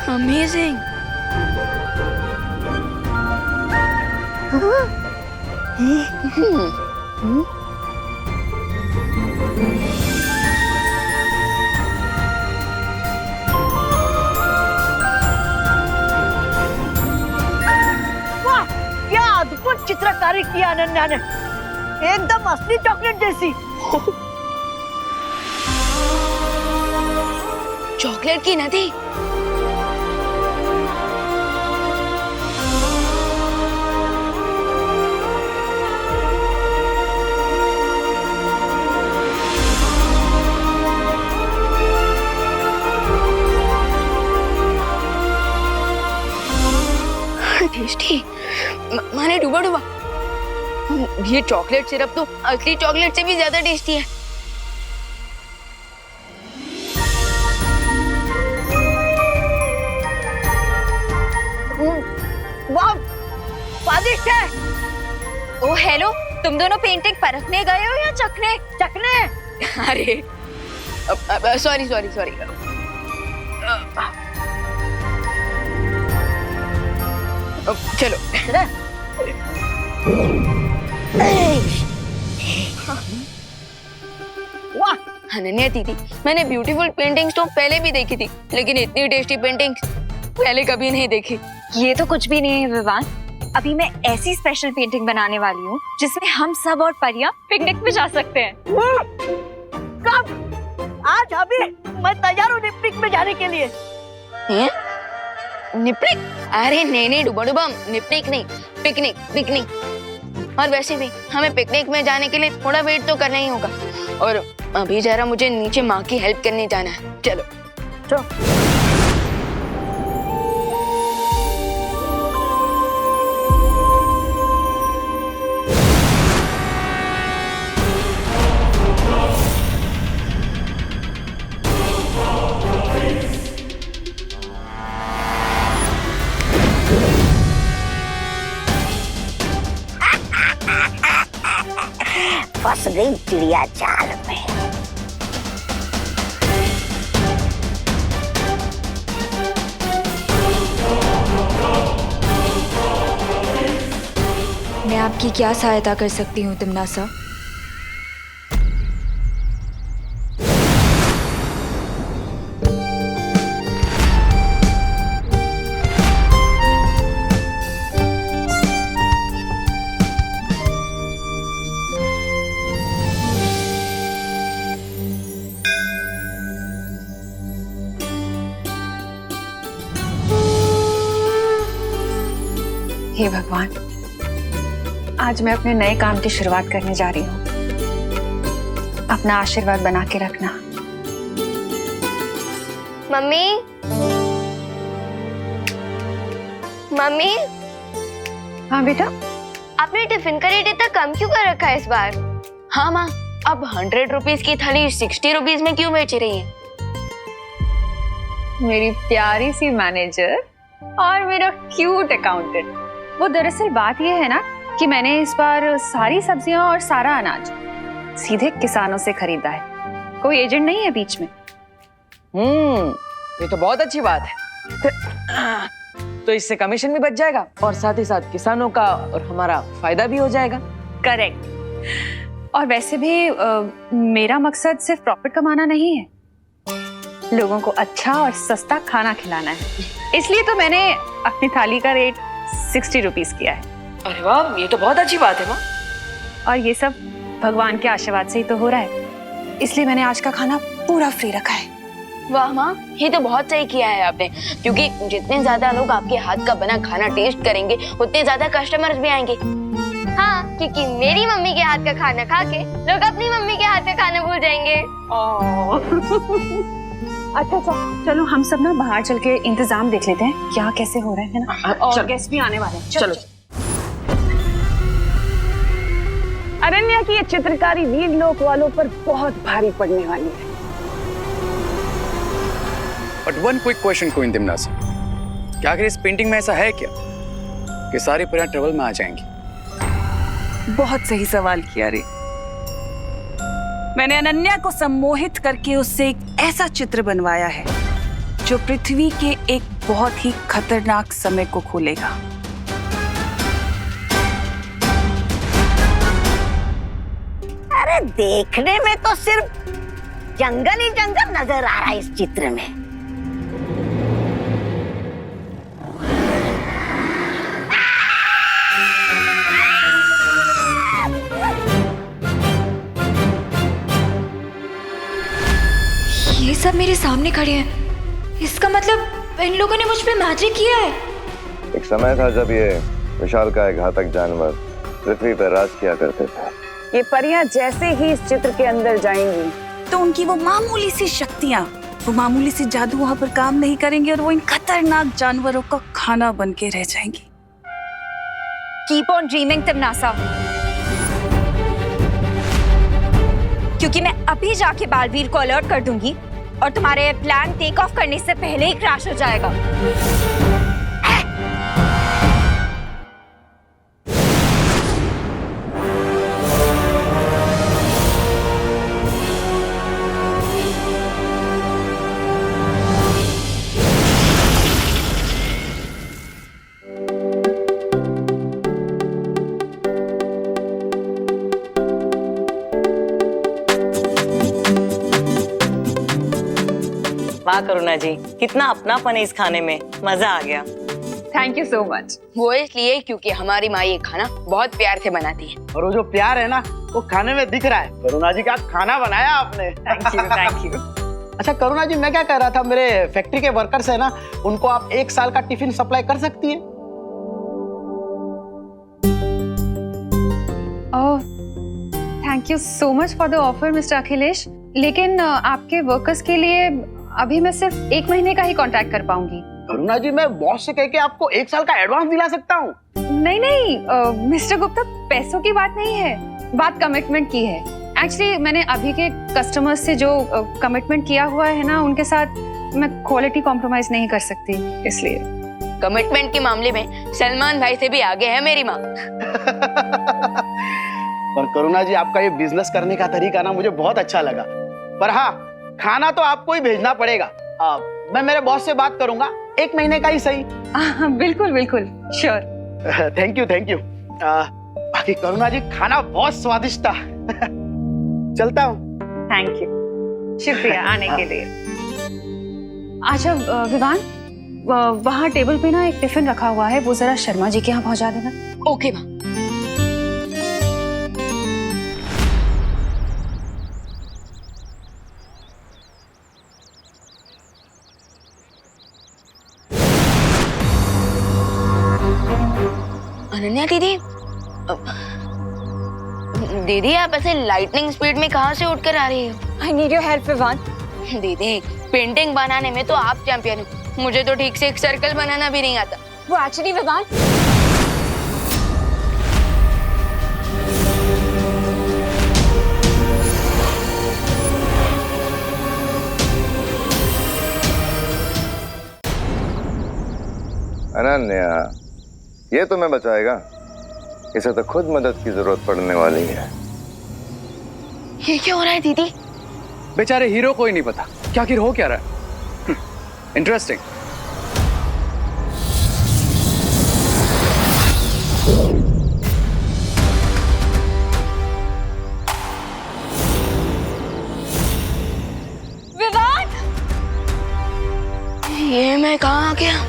Amazing. वाह, क्या अद्भुत चित्रकारी की अनन्या ने, एकदम असली चॉकलेट जैसी। चॉकलेट की नदी। टेस्टी, माने डूबा डूबा। ये चॉकलेट सिरप तो असली चॉकलेट से भी ज्यादा टेस्टी है। वाह, स्वादिष्ट है। ओ हेलो, तुम दोनों पेंटिंग परखने गए हो या चखने? चखने। अरे सॉरी सॉरी सॉरी। चलो वाह अनन्या दीदी, मैंने ब्यूटीफुल पेंटिंग्स तो पहले भी देखी थी, लेकिन इतनी टेस्टी पेंटिंग्स पहले कभी नहीं देखी। ये तो कुछ भी नहीं है विवान। अभी मैं ऐसी स्पेशल पेंटिंग बनाने वाली हूँ जिसमें हम सब और परियां पिकनिक पे जा सकते हैं। कब? आज अभी मैं तैयार हूँ पिकनिक में जाने के लिए। निपनिक? अरे नहीं नहीं डुबा डुबा, निपनिक नहीं, पिकनिक पिकनिक। और वैसे भी हमें पिकनिक में जाने के लिए थोड़ा वेट तो करना ही होगा, और अभी जरा मुझे नीचे माँ की हेल्प करने जाना है। चलो चलो। फंस गई चिड़िया जाल में। मैं आपकी क्या सहायता कर सकती हूँ तिम्नासा? हे भगवान, आज मैं अपने नए काम की शुरुआत करने जा रही हूँ। अपना आशीर्वाद बना के रखना। Mummy, mummy. हाँ बेटा। आपने टिफिन का रेट इतना कम क्यों कर रखा है इस बार? हाँ माँ, अब 100 रुपीज की थाली 60 रुपीज में क्यों बेच रही है? मेरी प्यारी सी मैनेजर और मेरा क्यूट अकाउंटेंट। वो दरअसल बात ये है ना कि मैंने इस बार सारी सब्जियां और सारा अनाज सीधे किसानों से खरीदा है, कोई एजेंट नहीं है बीच में। ये तो बहुत अच्छी बात है। तो इससे कमीशन भी बच जाएगा और साथ ही साथ किसानों का और हमारा फायदा भी हो जाएगा। करेक्ट। और वैसे भी मेरा मकसद सिर्फ प्रॉफिट कमाना नहीं है, लोगों को अच्छा और सस्ता खाना खिलाना है। इसलिए तो मैंने अपनी थाली का रेट 60 रुपीज किया है। अरे वाह, ये तो बहुत अच्छी बात है माँ। और ये सब भगवान के आशीर्वाद से ही तो हो रहा है, इसलिए मैंने आज का खाना पूरा फ्री रखा है। वाह माँ, ये तो बहुत सही किया है आपने, क्योंकि जितने ज्यादा लोग आपके हाथ का बना खाना टेस्ट करेंगे उतने ज्यादा कस्टमर्स भी आएंगे। हाँ, क्योंकि मेरी मम्मी के हाथ का खाना खा के लोग अपनी मम्मी के हाथ का खाना भूल जाएंगे। अच्छा चलो हम सब ना बाहर चल के इंतजाम देख लेते हैं क्या कैसे हो रहा है ना, और गेस्ट भी आने वाले हैं। चलो। अरण्या की ये चित्रकारी वीर लोक वालों पर बहुत भारी पड़ने वाली है। But one quick question queen तिम्नासा, क्या आखिर इस पेंटिंग में ऐसा है क्या कि सारी परियां ट्रबल में आ जाएंगी? बहुत सही सवाल किया रे। मैंने अनन्या को सम्मोहित करके उससे एक ऐसा चित्र बनवाया है जो पृथ्वी के एक बहुत ही खतरनाक समय को खोलेगा। अरे अरे देखने में तो सिर्फ जंगल ही जंगल नजर आ रहा है इस चित्र में। ये सब मेरे सामने खड़े हैं, इसका मतलब इन लोगों ने मुझ पे मैजिक किया है। एक समय था जब ये विशालकाय घातक जानवर पृथ्वी पर राज किया करते थे। ये परियां जैसे ही इस चित्र के अंदर जाएंगी तो उनकी वो मामूली सी शक्तियां, वो मामूली सी जादू वहां पर काम नहीं करेंगे और वो इन खतरनाक जानवरों का खाना बन के रह जाएंगी। कीप ऑन ड्रीमिंग तिमनासा, क्योंकि मैं अभी जाके बालवीर को अलर्ट कर दूंगी और तुम्हारे प्लान टेक ऑफ करने से पहले ही क्रैश हो जाएगा। वाह करुणा जी, कितना अपनापन है इस खाने में, मजा आ गया। Thank you so much. वो इसलिए क्योंकि हमारी माँ ये खाना बहुत प्यार से बनाती है। और वो जो प्यार है ना वो खाने में दिख रहा है। करुणा जी क्या खाना बनाया आपने। Thank you. अच्छा करुणा जी, मैं क्या कह रहा था, मेरे फैक्ट्री के वर्कर्स है ना, उनको आप 1 साल का टिफिन सप्लाई कर सकती है। Thank you so much for the offer mister Akhilesh, लेकिन आपके वर्कर्स के लिए अभी मैं सिर्फ 1 महीने का ही कॉन्ट्रैक्ट कर पाऊंगी। करुणा जी, मैं बॉस से कह के आपको 1 साल का एडवांस दिला सकता हूँ। नहीं मिस्टर गुप्ता, पैसों की बात नहीं है, बात कमिटमेंट की है। एक्चुअली मैंने अभी के कस्टमर्स से जो कमिटमेंट किया हुआ है ना, उनके साथ मैं क्वालिटी कॉम्प्रोमाइज नहीं कर सकती, इसलिए। कमिटमेंट के मामले में सलमान भाई से भी आगे है मेरी माँ। पर करुणा जी, आपका ये बिजनेस करने का तरीका ना मुझे बहुत अच्छा लगा। पर हाँ, खाना तो आपको ही भेजना पड़ेगा। मैं मेरे बॉस से बात करूंगा, 1 महीने का ही सही। बिल्कुल बिल्कुल, श्योर। Thank you. बाकी करुणा जी, खाना बहुत स्वादिष्ट था। चलता हूँ। थैंक यू, शुक्रिया आने के लिए। अच्छा विवान, वहाँ टेबल पे ना एक टिफिन रखा हुआ है, वो जरा शर्मा जी के यहाँ पहुँचा देना। ओके माँ। अनन्या दीदी, आप ऐसे लाइटनिंग स्पीड में कहाँ से उठकर आ रही हो? I need your help, Vivaan. दीदी, पेंटिंग बनाने में तो आप चैंपियन हो, मुझे तो ठीक से एक सर्कल बनाना भी नहीं आता। वो एक्चुअली विवान, अनन्या, ये तुम्हें बचाएगा? इसे तो खुद मदद की जरूरत पड़ने वाली है। ये क्या हो रहा है दीदी? बेचारे हीरो को ही नहीं पता क्या आखिर हो क्या रहा है। इंटरेस्टिंग। विवान, ये मैं कहाँ आ गया?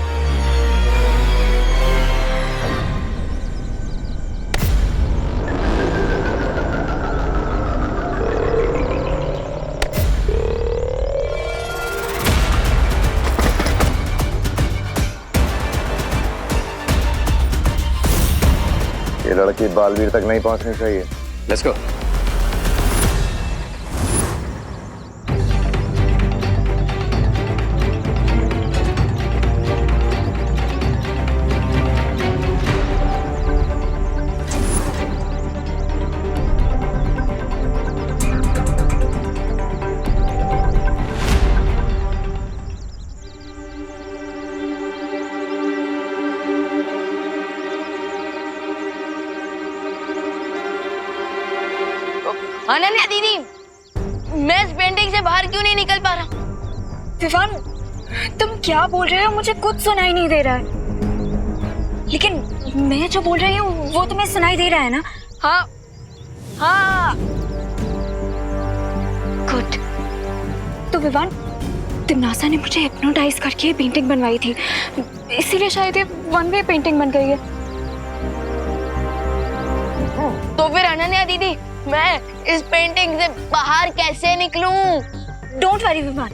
ये लड़की बालवीर तक नहीं पहुंचनी चाहिए। Let's go. अनन्या दीदी, मैं इस पेंटिंग से बाहर क्यों नहीं निकल पा रहा? विवान, तुम क्या बोल रहे हो? मुझे कुछ सुनाई नहीं दे रहा है, लेकिन मैं जो बोल रही हूँ वो तुम्हें सुनाई दे रहा है ना? हाँ, गुड। तो विवान, तिमनासा ने मुझे हिप्नोटाइज करके पेंटिंग बनवाई थी, इसीलिए शायद ये वन वे पेंटिंग बन गई है। तो फिर अनन्या दीदी, मैं इस पेंटिंग से बाहर कैसे निकलूं? डोंट वरी विवान,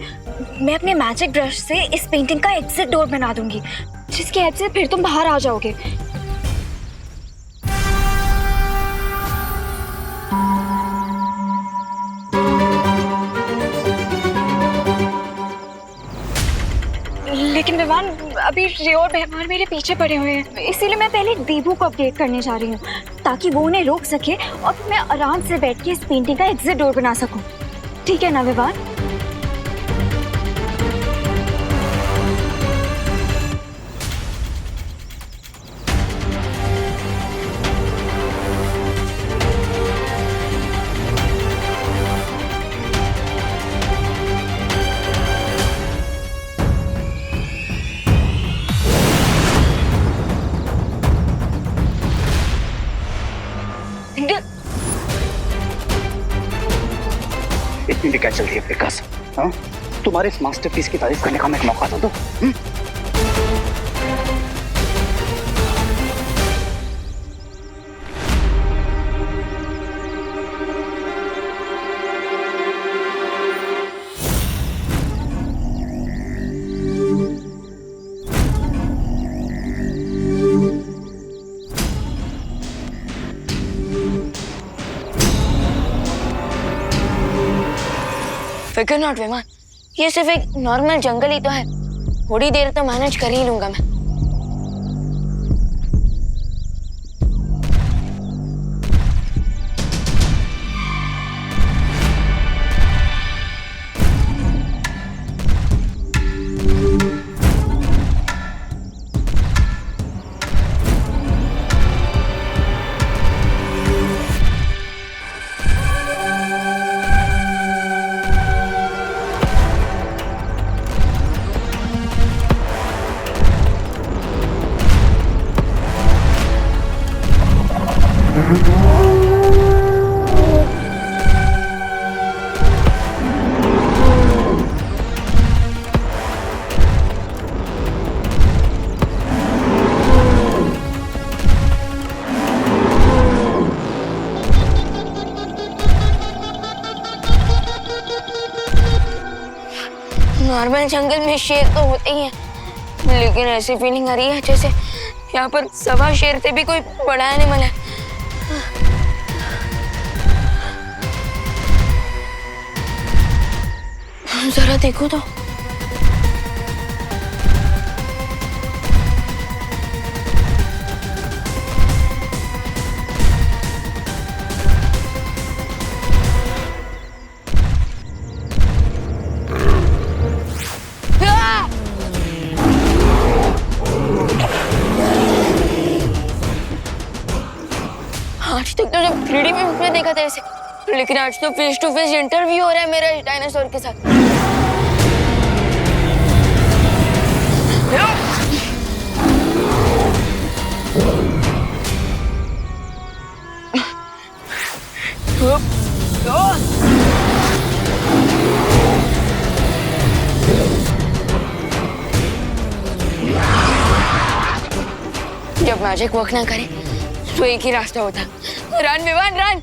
मैं अपने मैजिक ब्रश से इस पेंटिंग का एग्जिट डोर बना दूंगी, जिसकी हेल्प से फिर तुम बाहर आ जाओगे। लेकिन विवान, अभी रे और बेहमान मेरे पीछे पड़े हुए हैं, इसीलिए मैं पहले देबू को अपडेट करने जा रही हूँ, ताकि वो उन्हें रोक सके और मैं आराम से बैठ के इस पेंटिंग का एग्जिट डोर बना सकूं। ठीक है ना विवान? इतनी भी क्या चलती है विकास? हाँ, तुम्हारे इस मास्टरपीस की तारीफ करने का मैं एक मौका तो दो। फिकर नॉट विमान, ये सिर्फ एक नॉर्मल जंगल ही तो है, थोड़ी देर तो मैनेज कर ही लूंगा मैं। नॉर्मल जंगल में शेर तो होते ही हैं, लेकिन ऐसी फीलिंग आ रही है जैसे यहाँ पर सवा शेर से भी कोई बड़ा एनिमल है। जरा देखो तो। आज तक तो जब 3D में देखा था इसे, लेकिन आज तो फेस टू फेस इंटरव्यू हो रहा है मेरा डायनासोर के साथ। जब मैजिक वर्क ना करे तो एक ही रास्ता होता, रन विवान रन।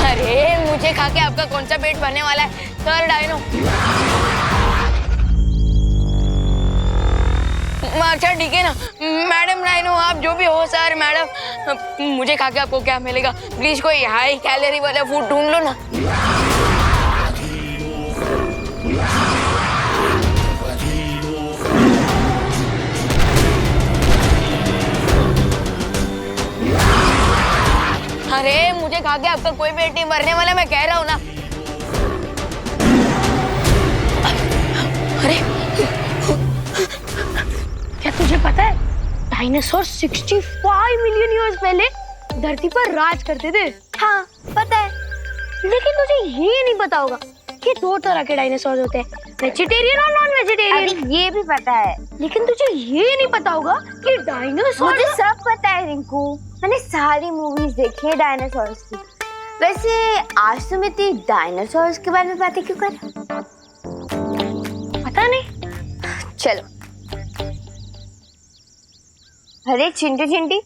अरे मुझे खा के आपका कौन सा पेट भरने वाला है सर डायनो? अच्छा ठीक है ना मैडम डायनो, आप जो भी हो सर मैडम, मुझे खा के आपको क्या मिलेगा? प्लीज कोई हाई कैलोरी वाला फूड ढूंढ लो ना। अरे मुझे खा के आपका कोई पेट नहीं भरने वाला, मैं कह रहा हूँ ना। अरे क्या तुझे पता है डायनासोर 65 मिलियन ईयर्स पहले धरती पर राज करते थे? हाँ पता है, लेकिन तुझे ये नहीं पता होगा कि 2 तरह के डायनासोर होते हैं, वेजिटेरियन और नॉन वेजिटेरियन। अभी ये भी पता है, लेकिन तुझे ये नहीं पता होगा कि डायनासोर। मुझे सब पता है रिंकू, मैंने सारी मूवीज देखी है डायनासोर्स की। वैसे आज तुम इतनी डायनासोर्स के बारे में बातें क्यों कर रहे हो? पता नहीं। चलो। अरे चिंटू चिंटी,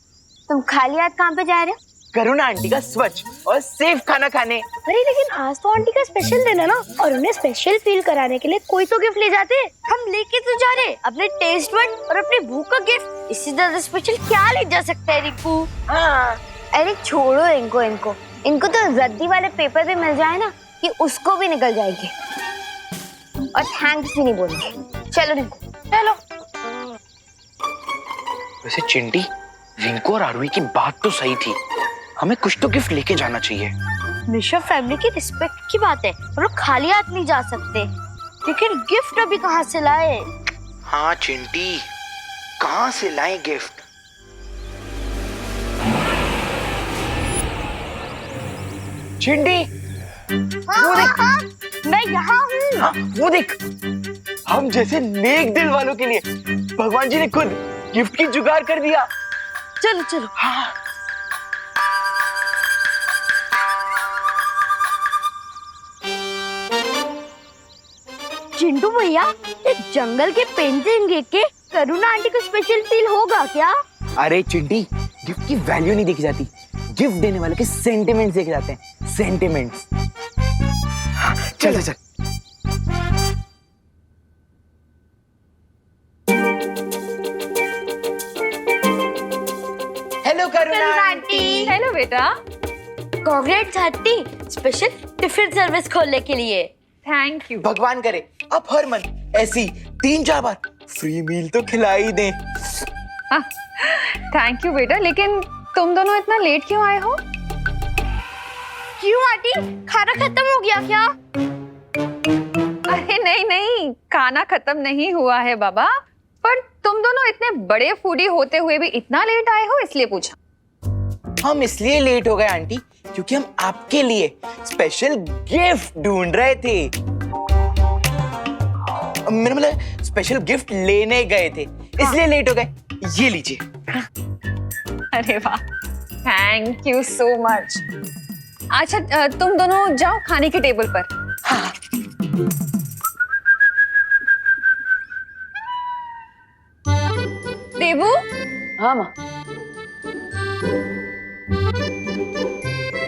तुम खाली हाथ कहाँ पे जा रहे हो? करुणा आंटी का स्वच्छ और सेफ खाना खाने। अरे लेकिन आज तो आंटी का स्पेशल दिन है ना, और उन्हें स्पेशल फील कराने के लिए कोई तो गिफ्ट ले जाते हैं। हम लेके तो जा रहे अपने टेस्ट बड और अपनी भूख का गिफ्ट। इससे ज्यादा स्पेशल क्या ले जा सकता है रिंकू? हाँ। अरे छोड़ो इनको तो रद्दी वाले पेपर भी मिल जाए ना कि उसको भी निकल जाएंगे और थैंक्स भी नहीं बोलेंगे। चलो रिंकू चलो। वैसे चिंटी, रिंकू और आरुई की बात तो सही थी, हमें कुछ तो गिफ्ट लेके जाना चाहिए। ऋषभ फैमिली की रिस्पेक्ट की बात है, हम लोग खाली हाथ नहीं जा सकते, लेकिन गिफ्ट अभी कहाँ से लाए? हाँ चिंटी, कहाँ से लाए गिफ्ट? चिंटी, वो देख। मैं यहाँ हूँ। हाँ, वो देख, हम जैसे नेक दिल वालों के लिए भगवान जी ने खुद गिफ्ट की जुगाड़ कर दिया। चलो चलो। हाँ। चिंटू भैया, ये जंगल के पेंटिंग देख के करुणा आंटी को स्पेशल फील होगा क्या? अरे चिंटी, गिफ्ट की वैल्यू नहीं देखी जाती, गिफ्ट देने वाले के सेंटिमेंट्स देखे जाते हैं, सेंटिमेंट्स। चल चल। हेलो करुणा आंटी। हेलो बेटा। Congrats aunty, special tiffin service खोलने के लिए। Thank you. भगवान करे अब हर मंथ ऐसी 3-4 बार फ्री मील तो खिला ही दे। थैंक यू बेटा, लेकिन तुम दोनों इतना लेट क्यों आए हो? क्यों आंटी, खाना खत्म हो गया क्या? अरे नहीं, खाना खत्म नहीं हुआ है बाबा, पर तुम दोनों इतने बड़े फूडी होते हुए भी इतना लेट आए हो, इसलिए पूछा। हम इसलिए लेट हो गए आंटी क्योंकि हम आपके लिए स्पेशल गिफ्ट ढूंढ रहे थे। मेरा मतलब स्पेशल गिफ्ट लेने गए थे, इसलिए लेट हो गए। ये लीजिए। अरे वाह, थैंक यू सो मच। अच्छा तुम दोनों जाओ खाने की टेबल पर। हाँ। देबू। हाँ माँ।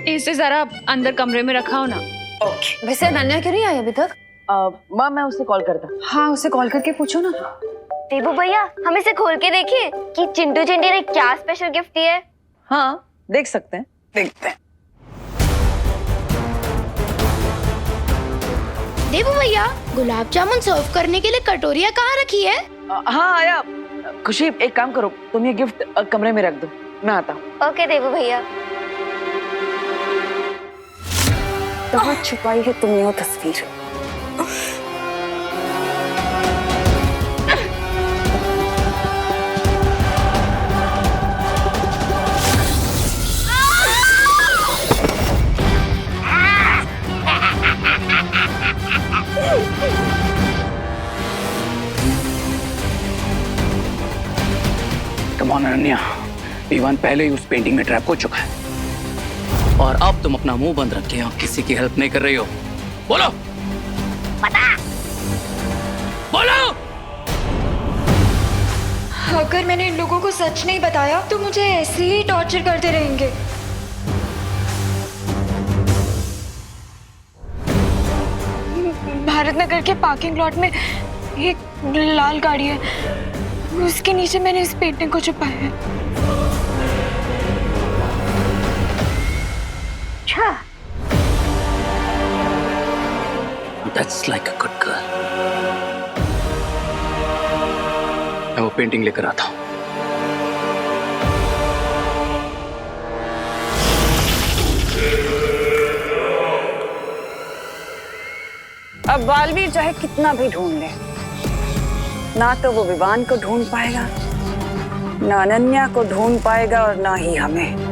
इसे जरा अंदर कमरे में रखाओ ना। ओके। वैसे अनन्या क्यों नहीं आई अभी तक? माँ मैं उससे कॉल करता। हाँ उसे कॉल करके पूछो ना। देबू भैया, हम इसे खोल के देखें कि चिंटू चिंटी ने क्या स्पेशल गिफ्ट दिया है। हाँ देख सकते हैं, देखते हैं। देबू भैया, गुलाब जामुन सर्व करने के लिए कटोरियाँ कहाँ रखी है? हाँ आया। खुशी एक काम करो, तुम ये गिफ्ट कमरे में रख दो, मैं आता हूँ। ओके देबू भैया। कहाँ छुपाई है तुमने वो तस्वीर? कम ऑन अनन्या, विवान पहले ही उस पेंटिंग में ट्रैप हो चुका है और अब तुम अपना मुंह बंद रखे और किसी की हेल्प नहीं कर रही हो। बोलो पता। बोलो। अगर मैंने इन लोगों को सच नहीं बताया तो मुझे ऐसे ही टॉर्चर करते रहेंगे। भारत नगर के पार्किंग लॉट में एक लाल गाड़ी है, उसके नीचे मैंने इस पेंटिंग को छुपाया है। अच्छा। That's like a good girl. मैं वो पेंटिंग लेकर आता हूँ। अब बालवीर चाहे कितना भी ढूंढ ले, ना तो वो विवान को ढूंढ पाएगा, ना अनन्या को ढूंढ पाएगा और ना ही हमें।